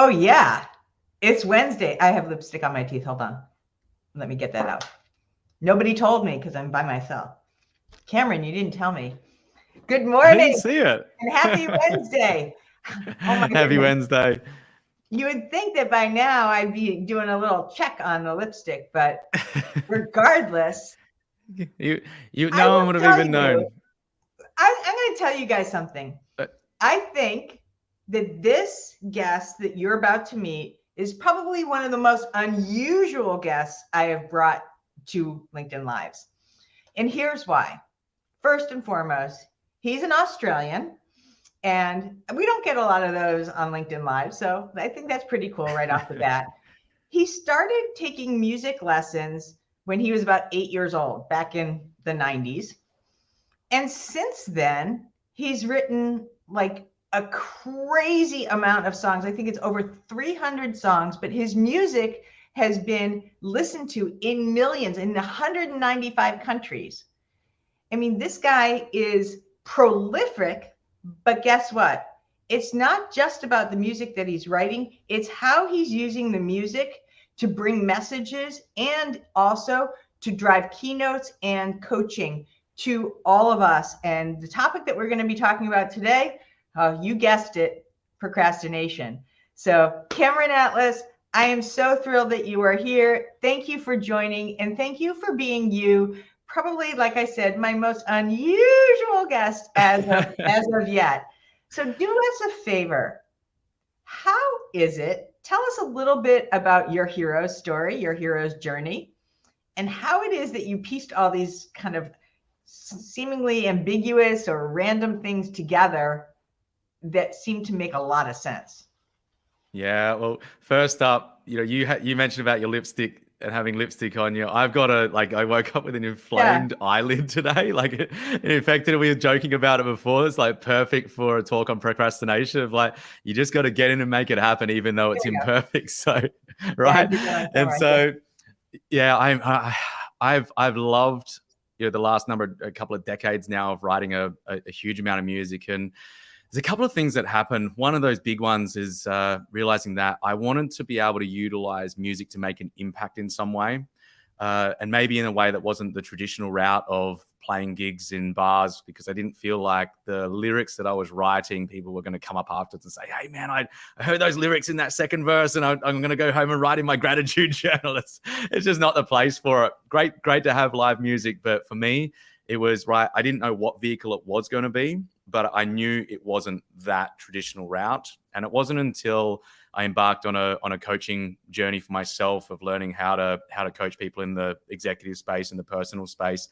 Oh, yeah. It's Wednesday. I have lipstick on my teeth. Hold on. Let me get that out. Nobody told me because I'm by myself. Cameron, you didn't tell me. Good I didn't morning see it. and happy Wednesday. Oh, my Happy goodness. Wednesday. You would think that by now I'd be doing a little check on the lipstick, but regardless, you, I no one will would have tell even you, known. I'm going to tell you guys something. I think that this guest that you're about to meet is probably one of the most unusual guests I have brought to LinkedIn Lives. And here's why. First and foremost, he's an Australian, and we don't get a lot of those on LinkedIn Live. So I think that's pretty cool right off the bat. He started taking music lessons when he was about 8 years old, back in the 90s. And since then, he's written like a crazy amount of songs. I think it's over 300 songs, but his music has been listened to in millions in 195 countries. I mean, this guy is prolific, but guess what? It's not just about the music that he's writing, it's how he's using the music to bring messages and also to drive keynotes and coaching to all of us. And the topic that we're going to be talking about today, you guessed it, procrastination. So, Cameron Atlas, I am so thrilled that you are here. Thank you for joining, and thank you for being you. Probably, like I said, my most unusual guest as of yet. So do us a favor. How is it? Tell us a little bit about your hero's story, your hero's journey, and how it is that you pieced all these kind of seemingly ambiguous or random things together that seem to make a lot of sense. Yeah, well, first up, you mentioned about your lipstick and having lipstick on you. I've got I woke up with an inflamed eyelid today. Like it infected. We were joking about it before. It's like perfect for a talk on procrastination of like, you just got to get in and make it happen, even though it's imperfect. So, right. And so, yeah, I've loved, the last a couple of decades now of writing a huge amount of music. And there's a couple of things that happen. One of those big ones is realizing that I wanted to be able to utilize music to make an impact in some way, and maybe in a way that wasn't the traditional route of playing gigs in bars, because I didn't feel like the lyrics that I was writing, people were going to come up afterwards and say, hey, man, I heard those lyrics in that second verse and I'm going to go home and write in my gratitude journal. It's just not the place for it. Great to have live music. But for me, it was right. I didn't know what vehicle it was going to be, but I knew it wasn't that traditional route. And it wasn't until I embarked on a coaching journey for myself of learning how to coach people in the executive space and the personal space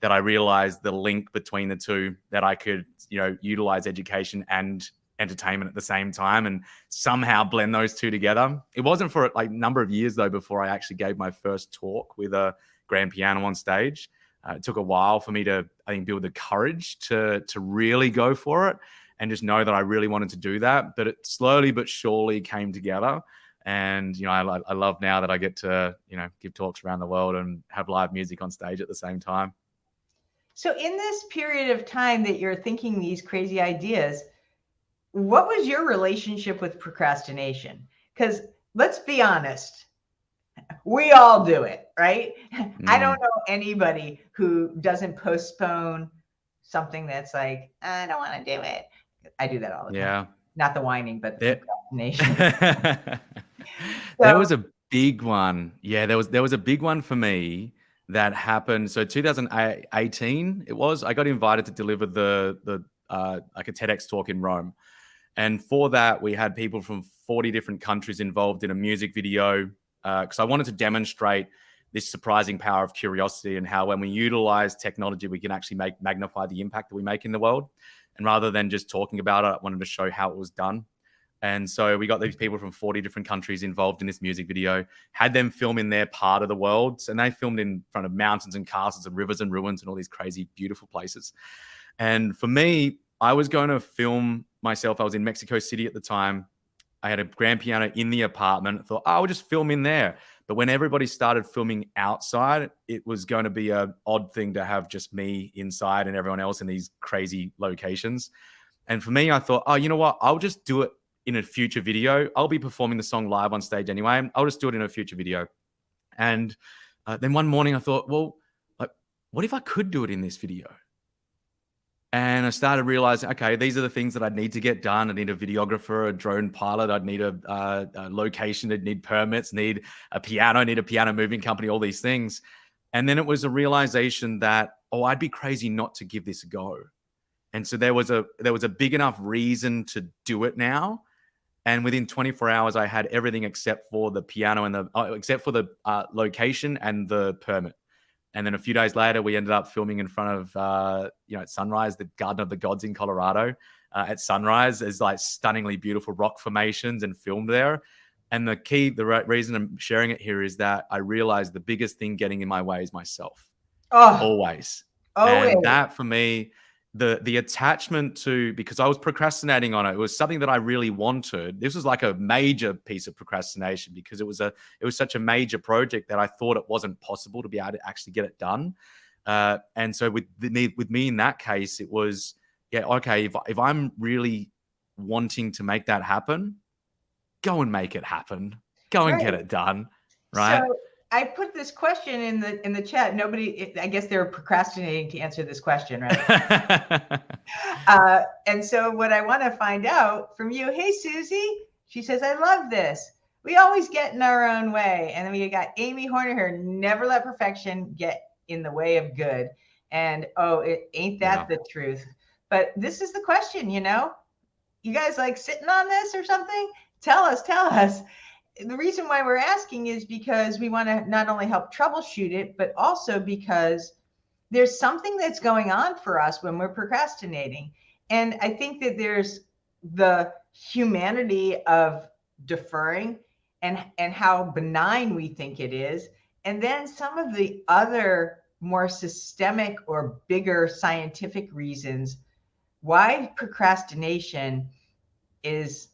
that I realized the link between the two, that I could, utilize education and entertainment at the same time and somehow blend those two together. It wasn't for like a number of years though before I actually gave my first talk with a grand piano on stage. It took a while for me to, I think, build the courage to really go for it and just know that I really wanted to do that. But it slowly but surely came together. And, I love now that I get to, give talks around the world and have live music on stage at the same time. So in this period of time that you're thinking these crazy ideas, what was your relationship with procrastination? Because let's be honest, we all do it, right? I don't know anybody who doesn't postpone something that's like, I don't want to do it. I do that all the time. Not the whining, but the procrastination. There was a big one. Yeah, there was a big one for me that happened. So 2018, it was. I got invited to deliver the like a TEDx talk in Rome. And for that, we had people from 40 different countries involved in a music video, because I wanted to demonstrate this surprising power of curiosity and how when we utilize technology, we can actually magnify the impact that we make in the world. And rather than just talking about it, I wanted to show how it was done. And so we got these people from 40 different countries involved in this music video, had them film in their part of the world. And they filmed in front of mountains and castles and rivers and ruins and all these crazy, beautiful places. And for me, I was going to film myself. I was in Mexico City at the time. I had a grand piano in the apartment. I thought, I'll just film in there. But when everybody started filming outside, it was going to be an odd thing to have just me inside and everyone else in these crazy locations. And for me, I thought, you know what? I'll just do it in a future video. I'll be performing the song live on stage anyway. I'll just do it in a future video. And then one morning I thought, well, like, what if I could do it in this video? And I started realizing, okay, these are the things that I'd need to get done. I need a videographer, a drone pilot. I'd need a location. I'd need permits, need a piano, need a piano moving company, all these things. And then it was a realization that, oh, I'd be crazy not to give this a go. And so there was a big enough reason to do it now. And within 24 hours, I had everything except for the piano and the location and the permit. And then a few days later, we ended up filming in front of, at sunrise, the Garden of the Gods in Colorado. At sunrise, there's like stunningly beautiful rock formations and filmed there. And the reason I'm sharing it here is that I realized the biggest thing getting in my way is myself. Always. And that for me, the attachment to, because I was procrastinating on it. It was something that I really wanted. This was like a major piece of procrastination because it was such a major project that I thought it wasn't possible to be able to actually get it done. And so with me in that case, it was, okay, if I'm really wanting to make that happen, go and make it happen. Go and get it done. Right. So I put this question in the chat. Nobody, I guess they're procrastinating to answer this question, right? And so what I want to find out from you, hey, Susie, she says, I love this. We always get in our own way. And then we got Amy Horner here, never let perfection get in the way of good. And ain't that the truth? But this is the question, you guys like sitting on this or something? Tell us. The reason why we're asking is because we want to not only help troubleshoot it, but also because there's something that's going on for us when we're procrastinating. And I think that there's the humanity of deferring and how benign we think it is. And then some of the other more systemic or bigger scientific reasons why procrastination is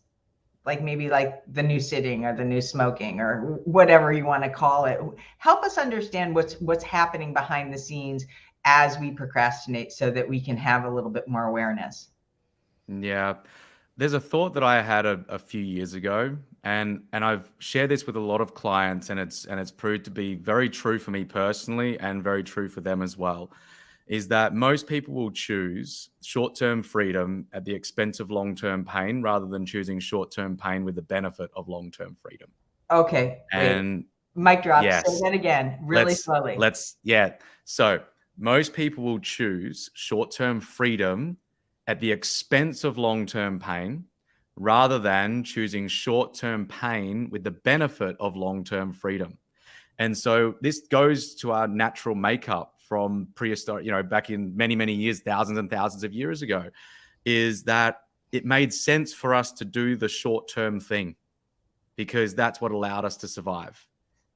maybe the new sitting or the new smoking or whatever you want to call it. Help us understand what's happening behind the scenes as we procrastinate so that we can have a little bit more awareness. Yeah. There's a thought that I had a few years ago, and I've shared this with a lot of clients, and it's proved to be very true for me personally and very true for them as well. Is that most people will choose short-term freedom at the expense of long-term pain rather than choosing short-term pain with the benefit of long-term freedom. Okay. And mic drop. Yes. Say that again, really slowly. So most people will choose short-term freedom at the expense of long-term pain rather than choosing short-term pain with the benefit of long-term freedom. And so this goes to our natural makeup from prehistoric, back in many, many years, thousands and thousands of years ago, is that it made sense for us to do the short-term thing because that's what allowed us to survive.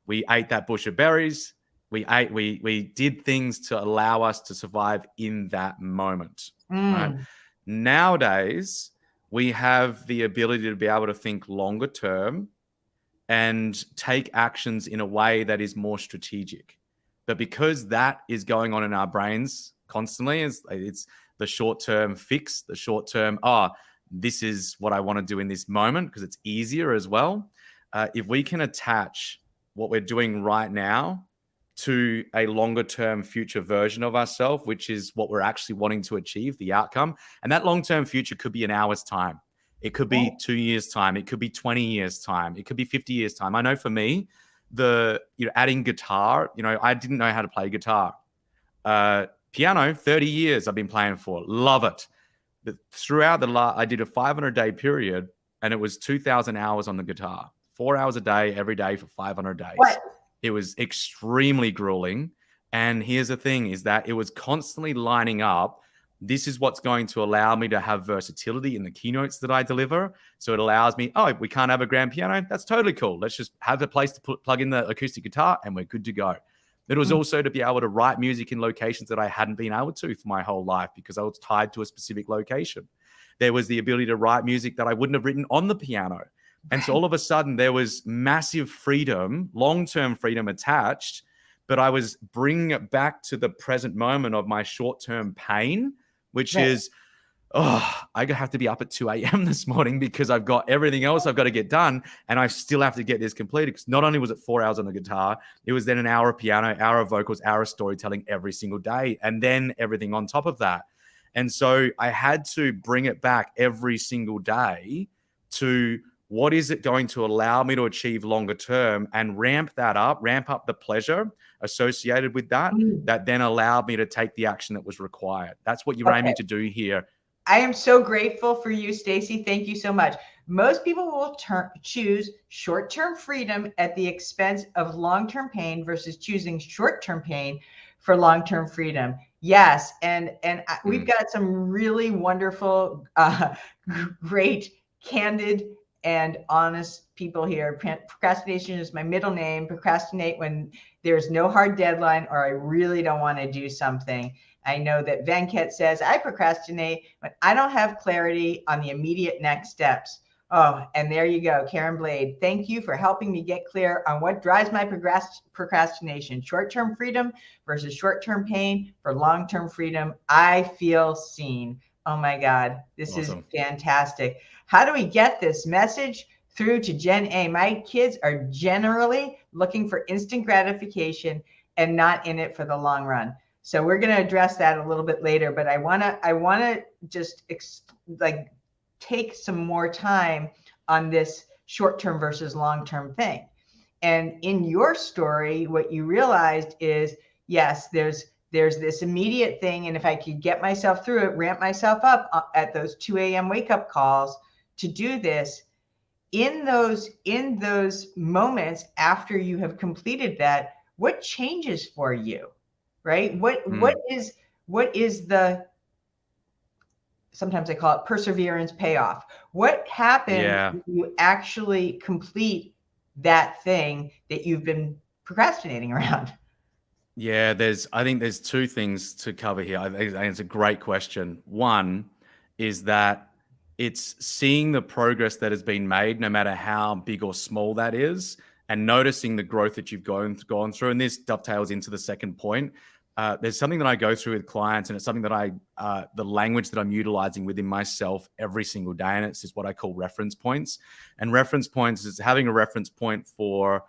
We ate that bush of berries. We did things to allow us to survive in that moment. Right? Nowadays, we have the ability to be able to think longer term and take actions in a way that is more strategic. But because that is going on in our brains constantly, it's the short-term fix, the short-term, this is what I want to do in this moment because it's easier as well. If we can attach what we're doing right now to a longer-term future version of ourselves, which is what we're actually wanting to achieve, the outcome, and that long-term future could be an hour's time. It could be 2 years' time. It could be 20 years' time. It could be 50 years' time. I know for me, adding guitar, I didn't know how to play guitar. Piano, 30 years I've been playing for. Love it. But throughout I did a 500-day period, and it was 2,000 hours on the guitar. 4 hours a day, every day for 500 days. What? It was extremely grueling. And here's the thing, is that it was constantly lining up. This is what's going to allow me to have versatility in the keynotes that I deliver. So it allows me, we can't have a grand piano. That's totally cool. Let's just have a place to plug in the acoustic guitar and we're good to go. It was also to be able to write music in locations that I hadn't been able to for my whole life because I was tied to a specific location. There was the ability to write music that I wouldn't have written on the piano. And so all of a sudden there was massive freedom, long-term freedom attached, but I was bringing it back to the present moment of my short-term pain, which is, oh, I have to be up at 2 a.m. this morning because I've got everything else I've got to get done. And I still have to get this completed. Because not only was it 4 hours on the guitar, it was then an hour of piano, hour of vocals, hour of storytelling every single day. And then everything on top of that. And so I had to bring it back every single day to what is it going to allow me to achieve longer term, and ramp up the pleasure associated with that, that then allowed me to take the action that was required. That's what you're aiming to do here. I am so grateful for you, Stacy. Thank you so much. Most people will choose short-term freedom at the expense of long-term pain versus choosing short-term pain for long-term freedom. Yes, and we've got some really wonderful, great, candid, and honest people here. Procrastination is my middle name. Procrastinate when there's no hard deadline or I really don't want to do something. I know that Venkat says, I procrastinate when I don't have clarity on the immediate next steps. Oh, and there you go, Karen Blade. Thank you for helping me get clear on what drives my procrastination. Short-term freedom versus short-term pain for long-term freedom. I feel seen. Oh my God, this is fantastic. How do we get this message through to Gen A? My kids are generally looking for instant gratification and not in it for the long run. So we're going to address that a little bit later, but I want to just take some more time on this short-term versus long-term thing. And in your story, what you realized is, yes, there's this immediate thing. And if I could get myself through it, ramp myself up at those 2 a.m. wake up calls to do this, in those moments after you have completed that, what changes for you? Right? What is the, sometimes I call it perseverance payoff? What happened when you actually complete that thing that you've been procrastinating around? Yeah, I think there's two things to cover here. I think it's a great question. One is that it's seeing the progress that has been made, no matter how big or small that is, and noticing the growth that you've gone through. And this dovetails into the second point. There's something that I go through with clients, and it's something that the language that I'm utilizing within myself every single day. And it's just what I call reference points. And reference points is having a reference point for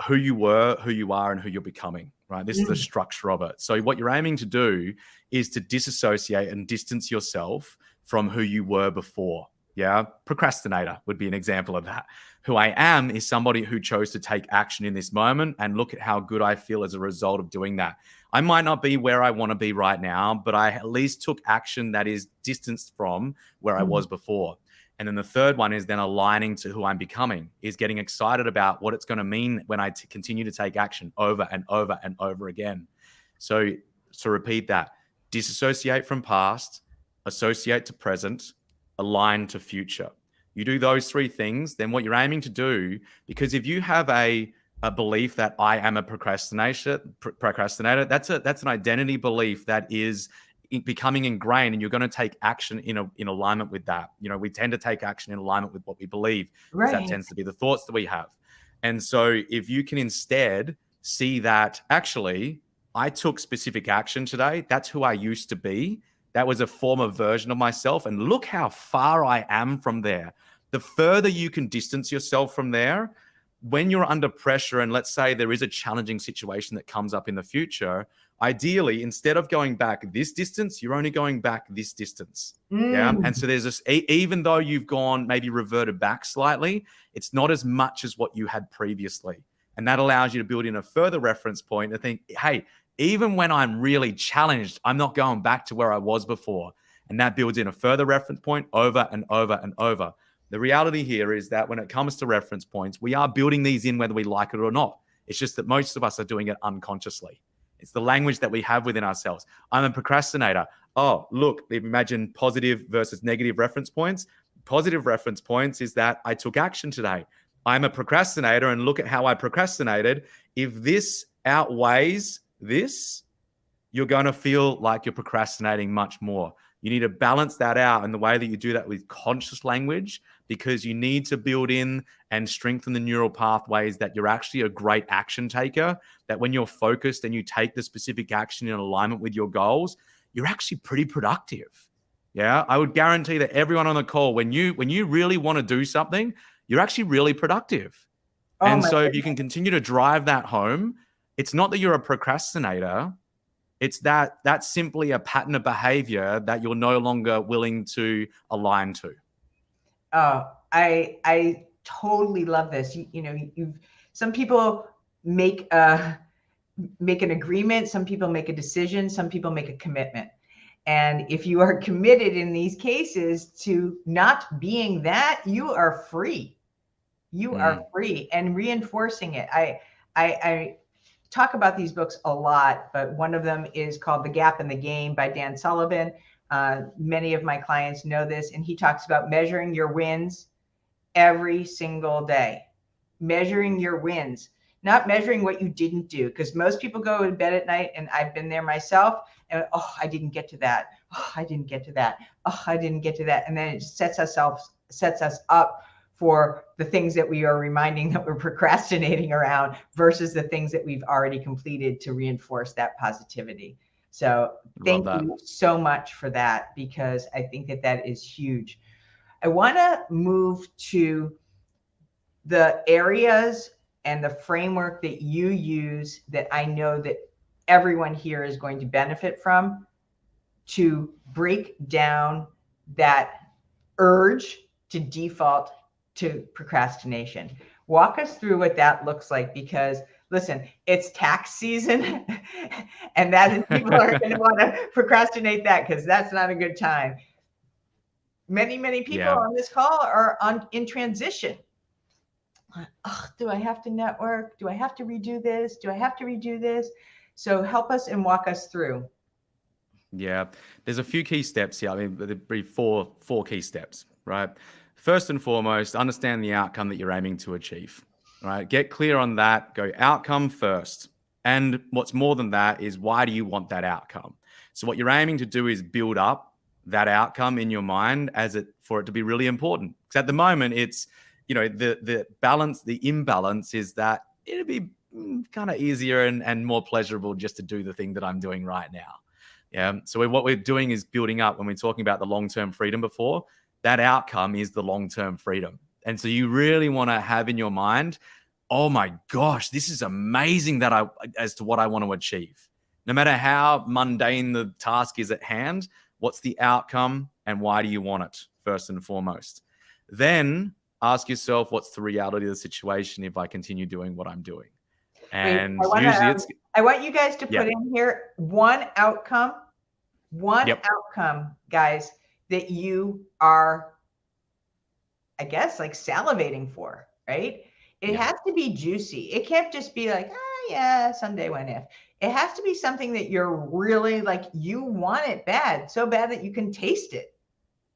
who you were, who you are, and who you're becoming, right? This is the structure of it. So what you're aiming to do is to disassociate and distance yourself from who you were before. Yeah. Procrastinator would be an example of that. Who I am is somebody who chose to take action in this moment, and look at how good I feel as a result of doing that. I might not be where I want to be right now, but I at least took action that is distanced from where I was before. And then the third one is then aligning to who I'm becoming, is getting excited about what it's going to mean when I continue to take action over and over and over again. So to repeat that, disassociate from past, associate to present, align to future. You do those three things, then what you're aiming to do, because if you have a belief that I am a procrastinator, that's an identity belief that is becoming ingrained, and you're going to take action in alignment with that. You know, we tend to take action in alignment with what we believe. Right. That tends to be the thoughts that we have. And so if you can instead see that actually I took specific action today, that's who I used to be. That was a former version of myself. And look how far I am from there. The further you can distance yourself from there, when you're under pressure, and let's say there is a challenging situation that comes up in the future, ideally, instead of going back this distance, you're only going back this distance. Yeah. And so there's this, even though you've gone, maybe reverted back slightly, it's not as much as what you had previously. And that allows you to build in a further reference point and think, hey, even when I'm really challenged, I'm not going back to where I was before. And that builds in a further reference point over and over and over. The reality here is that when it comes to reference points, we are building these in whether we like it or not. It's just that most of us are doing it unconsciously. It's the language that we have within ourselves. I'm a procrastinator. Oh, look, imagine positive versus negative reference points. Positive reference points is that I took action today. I'm a procrastinator, and look at how I procrastinated. If this outweighs this, you're going to feel like you're procrastinating much more. You need to balance that out, and the way that you do that with conscious language, because you need to build in and strengthen the neural pathways that you're actually a great action taker, that when you're focused and you take the specific action in alignment with your goals, you're actually pretty productive. Yeah, I would guarantee that everyone on the call, when you really want to do something, you're actually really productive. Oh And my so if you goodness. can continue to drive that home, it's not that you're a procrastinator. It's that that's simply a pattern of behavior that you're no longer willing to align to. Oh, I totally love this. You know, you've some people make make an agreement, some people make a decision, some people make a commitment. And if you are committed in these cases to not being that, you are free. You are free, and reinforcing it. I talk about these books a lot, but one of them is called The Gap in the Game by Dan Sullivan. Many of my clients know this, and he talks about measuring your wins every single day. Measuring your wins, not measuring what you didn't do. Because most people go to bed at night, and I've been there myself, and oh, I didn't get to that. Oh, I didn't get to that. Oh, I didn't get to that. And then it sets us up for the things that we are reminding that we're procrastinating around versus the things that we've already completed to reinforce that positivity. So Love thank that. you so much for that, because I think that that is huge. I want to move to the areas and the framework that you use that I know that everyone here is going to benefit from to break down that urge to default to procrastination. Walk us through what that looks like, because listen, it's tax season and that people are going to want to procrastinate that, because that's not a good time. Many people Yeah. on this call are in transition. Oh, do I have to network? Do I have to redo this? Do I have to redo this? So help us and walk us through. Yeah, there's a few key steps here. I mean, there'd be four key steps, right? First and foremost, understand the outcome that you're aiming to achieve, right? Get clear on that. Go outcome first. And what's more than that is, why do you want that outcome? So what you're aiming to do is build up that outcome in your mind for it to be really important. Because at the moment, it's, the balance, the imbalance is that it'd be kind of easier and more pleasurable just to do the thing that I'm doing right now. Yeah. So what we're doing is building up. When we're talking about the long-term freedom before, that outcome is the long-term freedom. And so you really want to have in your mind, oh my gosh, this is amazing as to what I want to achieve. No matter how mundane the task is at hand, what's the outcome and why do you want it, first and foremost? Then ask yourself, what's the reality of the situation if I continue doing what I'm doing? And usually I want you guys to put in here one outcome, guys, that you are, I guess, like salivating for, right? It has to be juicy. It can't just be like, oh yeah, someday when if. It has to be something that you're really like, you want it bad, so bad that you can taste it.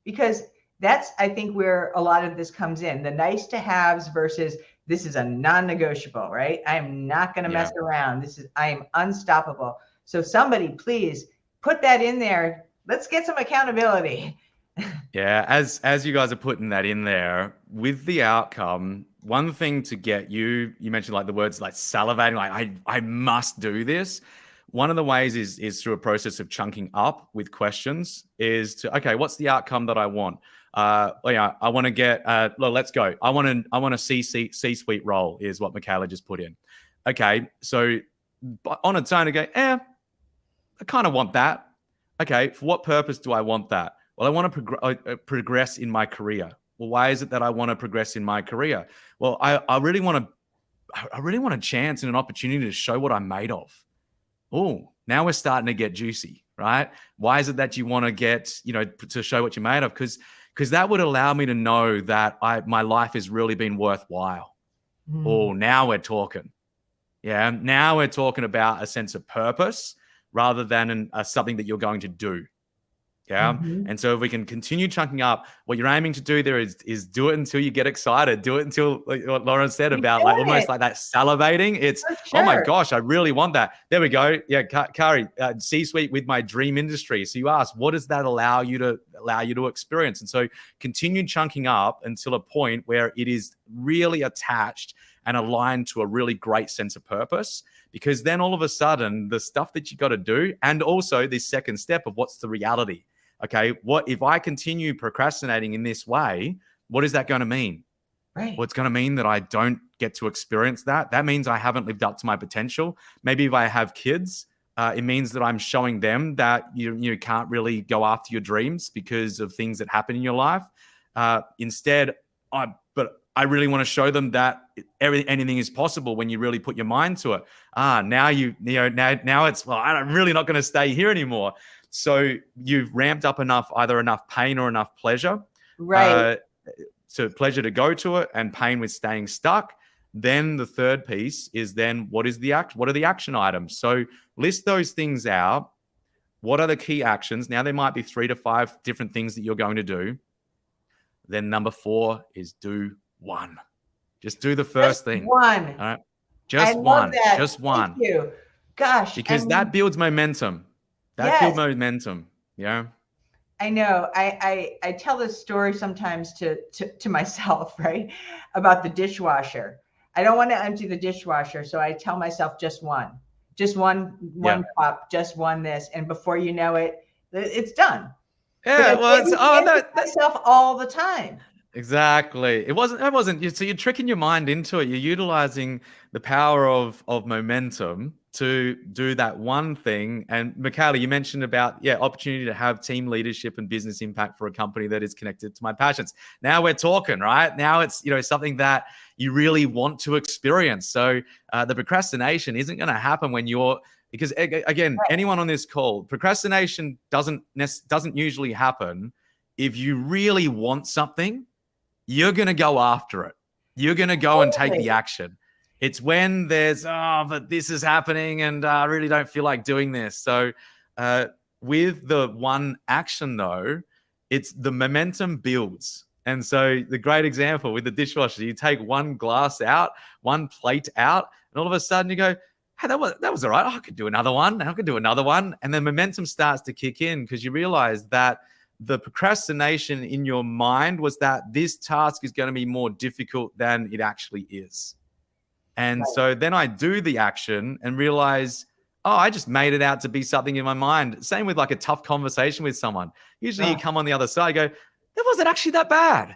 Because that's, I think, where a lot of this comes in. The nice to haves versus this is a non-negotiable, right? I am not going to mess around. I am unstoppable. So somebody please put that in there. Let's get some accountability. Yeah, as you guys are putting that in there with the outcome, one thing to get you mentioned like the words like salivating, like I must do this. One of the ways is through a process of chunking up with questions is to, okay, what's the outcome that I want? I want to get, let's go. I want a C-suite role is what Michaela just put in. Okay, so on its own, I go, I kind of want that. Okay, for what purpose do I want that? Well, I want to progress in my career. Well, why is it that I want to progress in my career? Well, I really want a chance and an opportunity to show what I'm made of. Oh, now we're starting to get juicy, right? Why is it that you want to get, to show what you're made of? Because that would allow me to know that my life has really been worthwhile. Oh, now we're talking. Yeah, now we're talking about a sense of purpose rather than something that you're going to do. Yeah. And so if we can continue chunking up, what you're aiming to do there is do it until you get excited. Do it until, like what Lauren said about like almost like that salivating. It's, oh my gosh, I really want that. There we go. Yeah. Kari, C-suite with my dream industry. So you ask, what does that allow you to experience? And so continue chunking up until a point where it is really attached and aligned to a really great sense of purpose. Because then all of a sudden the stuff that you got to do, and also this second step of what's the reality, okay, what if I continue procrastinating in this way? What is that going to mean? Right. Well, it's going to mean that I don't get to experience that. That means I haven't lived up to my potential. Maybe if I have kids, it means that I'm showing them that you can't really go after your dreams because of things that happen in your life. Instead, but I really want to show them that anything is possible when you really put your mind to it. Now now it's, well, I'm really not going to stay here anymore. So you've ramped up either enough pain or enough pleasure. Right. So pleasure to go to it and pain with staying stuck. Then the third piece is then what are the action items? So list those things out. What are the key actions? Now there might be 3 to 5 different things that you're going to do. Then number 4 is do one. Just do the first thing. One. All right. Just I one. love that. Just one. Thank you. Gosh. Because that builds momentum. Builds momentum. Yeah. I know. I tell this story sometimes to myself, right? About the dishwasher. I don't want to empty the dishwasher, so I tell myself just one cup, just one this, and before you know it, it's done. Yeah, well, myself all the time. Exactly. It wasn't. So you're tricking your mind into it. You're utilizing the power of momentum to do that one thing. And Michaela, you mentioned about, opportunity to have team leadership and business impact for a company that is connected to my passions. Now we're talking, right? Now it's, something that you really want to experience. So the procrastination isn't going to happen when because again, anyone on this call, procrastination doesn't usually happen if you really want something. You're going to go after it. You're going to go and take the action. It's when there's, but this is happening and I really don't feel like doing this. So with the one action though, it's the momentum builds. And so the great example with the dishwasher, you take one glass out, one plate out, and all of a sudden you go, hey, that was all right. I could do another one. I could do another one. And then momentum starts to kick in because you realize that the procrastination in your mind was that this task is going to be more difficult than it actually is. And so then I do the action and realize, I just made it out to be something in my mind. Same with like a tough conversation with someone. Usually you come on the other side, go, that wasn't actually that bad.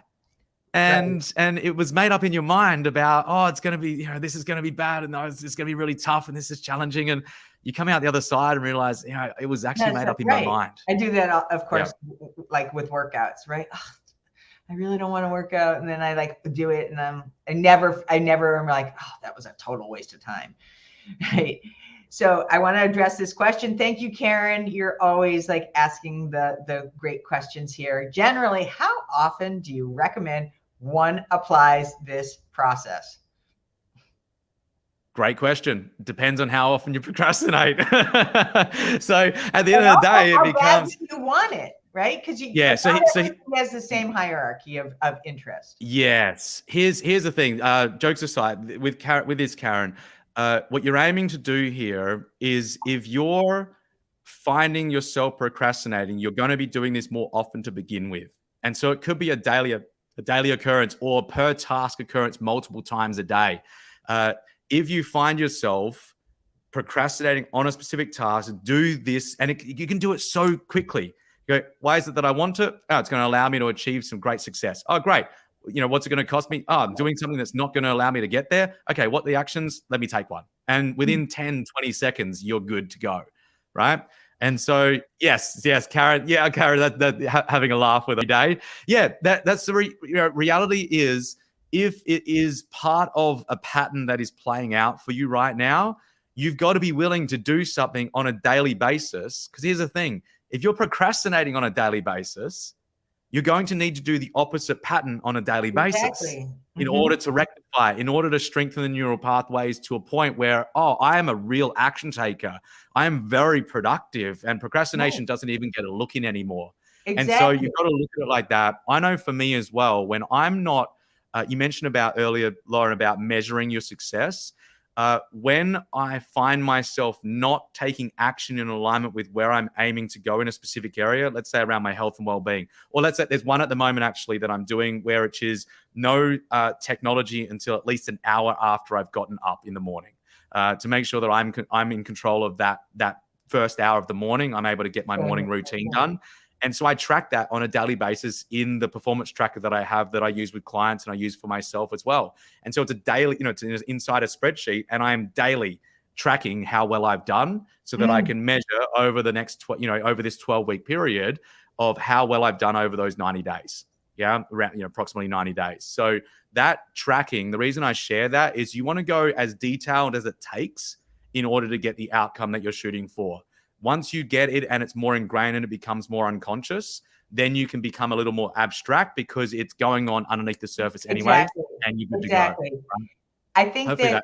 And it was made up in your mind about, it's going to be, this is going to be bad. And it's going to be really tough. And this is challenging. And you come out the other side and realize, it was actually made up in my mind. I do that, of course, like with workouts, right? I really don't want to work out. And then I like do it. And I never am like, that was a total waste of time. Right. So I want to address this question. Thank you, Karen. You're always like asking the great questions here. Generally, how often do you recommend one applies this process? Great question. Depends on how often you procrastinate. So at the end of the day, it becomes, you want it, right? Because he has the same hierarchy of interest. Yes. Here's the thing. Jokes aside, with this, Karen, what you're aiming to do here is if you're finding yourself procrastinating, you're going to be doing this more often to begin with. And so it could be a daily occurrence or per task occurrence multiple times a day. If you find yourself procrastinating on a specific task, do this, and you can do it so quickly. You go, why is it that I want it? It's going to allow me to achieve some great success. Oh, great. What's it going to cost me? I'm doing something that's not going to allow me to get there. Okay, what are the actions? Let me take one. And within 10, 20 seconds, you're good to go, right? And so, yes, Karen. Yeah, Karen, that having a laugh with every day. Yeah, that's the reality is, if it is part of a pattern that is playing out for you right now, you've got to be willing to do something on a daily basis. Because here's the thing, if you're procrastinating on a daily basis, you're going to need to do the opposite pattern on a daily basis in order to rectify, in order to strengthen the neural pathways to a point where, I am a real action taker. I am very productive, and procrastination doesn't even get a look in anymore. And so you've got to look at it like that. I know for me as well, when I'm not, you mentioned about earlier, Lauren, about measuring your success. When I find myself not taking action in alignment with where I'm aiming to go in a specific area, let's say around my health and well-being, or let's say there's one at the moment actually that I'm doing where it is no technology until at least an hour after I've gotten up in the morning, to make sure that I'm in control of that first hour of the morning. I'm able to get my morning routine done. And so I track that on a daily basis in the performance tracker that I have that I use with clients and I use for myself as well. And so it's a daily, it's inside a spreadsheet, and I'm daily tracking how well I've done so that I can measure over the next, over this 12-week period of how well I've done over those 90 days. Yeah, around, approximately 90 days. So that tracking, the reason I share that is you want to go as detailed as it takes in order to get the outcome that you're shooting for. Once you get it and it's more ingrained and it becomes more unconscious, then you can become a little more abstract because it's going on underneath the surface anyway, and you're good to go. Right? I think hopefully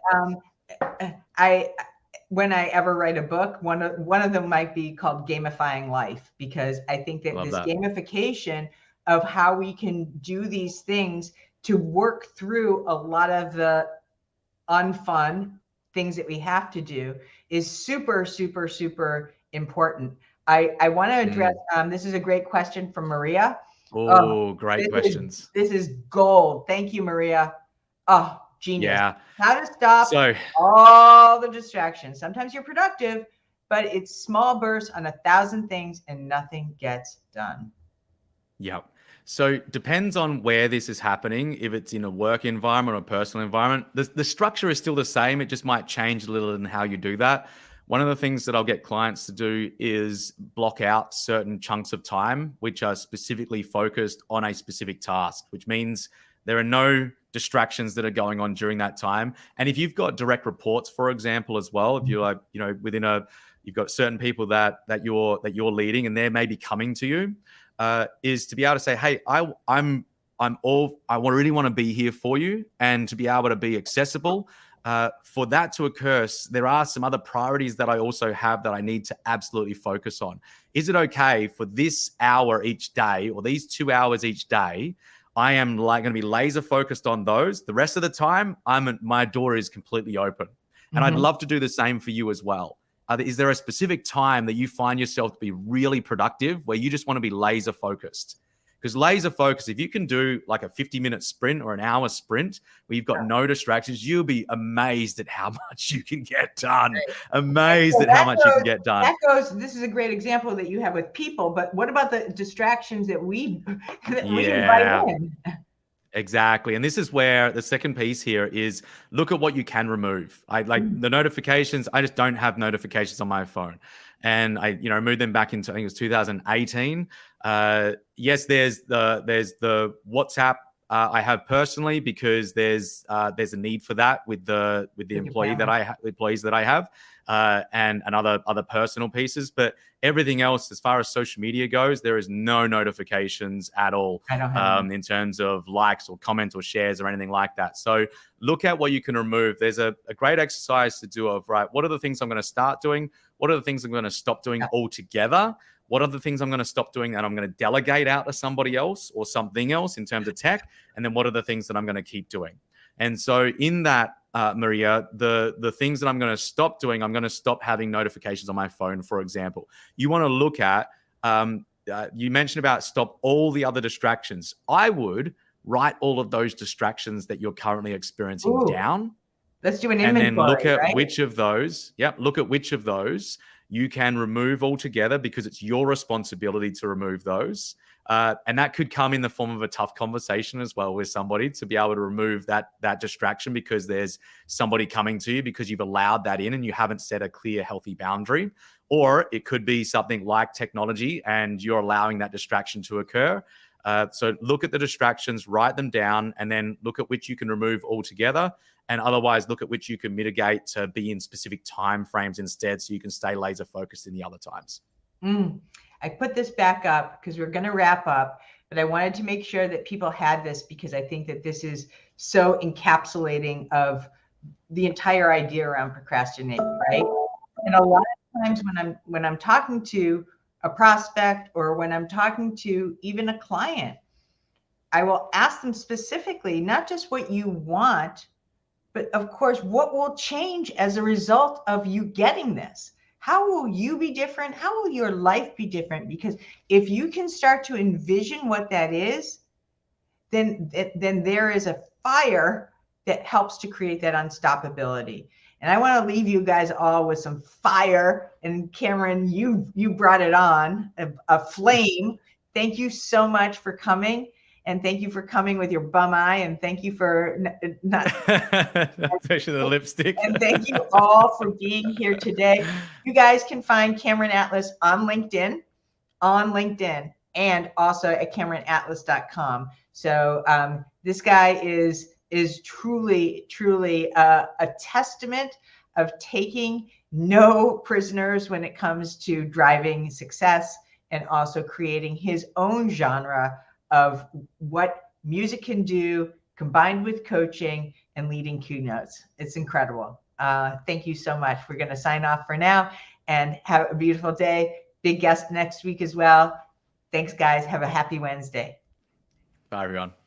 when I ever write a book, one of them might be called Gamifying Life, because I think that gamification of how we can do these things to work through a lot of the unfun things that we have to do is super, super, super important. I want to address, this is a great question from Maria. Oh, great questions. This is gold. Thank you, Maria. Oh, genius. Yeah. How to stop all the distractions. Sometimes you're productive, but it's small bursts on 1,000 things and nothing gets done. Yep. So depends on where this is happening. If it's in a work environment or a personal environment, the structure is still the same. It just might change a little in how you do that. One of the things that I'll get clients to do is block out certain chunks of time, which are specifically focused on a specific task, which means there are no distractions that are going on during that time. And if you've got direct reports, for example, as well, if you're like, you've got certain people that you're leading and they may be coming to you, is to be able to say, hey, I really want to be here for you, and to be able to be accessible. For that to occur, there are some other priorities that I also have that I need to absolutely focus on. Is it okay for this hour each day or these 2 hours each day? I am going to be laser focused on those. The rest of the time, my door is completely open. And I'd love to do the same for you as well. Is there a specific time that you find yourself to be really productive where you just want to be laser focused? Because laser focus, if you can do like a 50-minute sprint or an hour sprint where you've got no distractions, you'll be amazed at how much you can get done. Amazed at how much you can get done. This is a great example that you have with people, but what about the distractions that we invite in? Exactly. And this is where the second piece here is look at what you can remove. I like the notifications. I just don't have notifications on my phone. And I, moved them back into, I think it was 2018. Yes, there's the WhatsApp I have personally, because there's a need for that with the employees that I have, and other personal pieces. But everything else, as far as social media goes, there is no notifications at all in terms of likes or comments or shares or anything like that. So look at what you can remove. There's a great exercise to do of, right, what are the things I'm going to start doing? What are the things I'm going to stop doing altogether? What are the things I'm going to stop doing and I'm going to delegate out to somebody else or something else in terms of tech? And then what are the things that I'm going to keep doing? And so in that, Maria, the things that I'm going to stop doing, I'm going to stop having notifications on my phone, for example. You want to look at, you mentioned about stop all the other distractions. I would write all of those distractions that you're currently experiencing down. Let's do an inventory, and then look at which of those, look at which of those you can remove altogether, because it's your responsibility to remove those. And that could come in the form of a tough conversation as well with somebody to be able to remove that distraction because there's somebody coming to you because you've allowed that in and you haven't set a clear, healthy boundary. Or it could be something like technology and you're allowing that distraction to occur. So look at the distractions, write them down, and then look at which you can remove altogether. And otherwise, look at which you can mitigate to be in specific time frames instead, so you can stay laser focused in the other times. I put this back up because we're going to wrap up, but I wanted to make sure that people had this because I think that this is so encapsulating of the entire idea around procrastinating, right? And a lot of times when I'm talking to a prospect or when I'm talking to even a client, I will ask them specifically, not just what you want, but of course, what will change as a result of you getting this? How will you be different? How will your life be different? Because if you can start to envision what that is, then there is a fire that helps to create that unstoppability. And I want to leave you guys all with some fire. And Cameron, you brought it on, a flame thank you so much for coming. And thank you for coming with your bum eye. And thank you for not especially the lipstick. And thank you all for being here today. You guys can find Cameron Atlas on LinkedIn, and also at CameronAtlas.com. So this guy is truly a testament of taking no prisoners when it comes to driving success, and also creating his own genre of what music can do combined with coaching and leading keynotes. It's incredible. Thank you so much. We're going to sign off for now and have a beautiful day. Big guest next week as well. Thanks, guys. Have a happy Wednesday. Bye, everyone.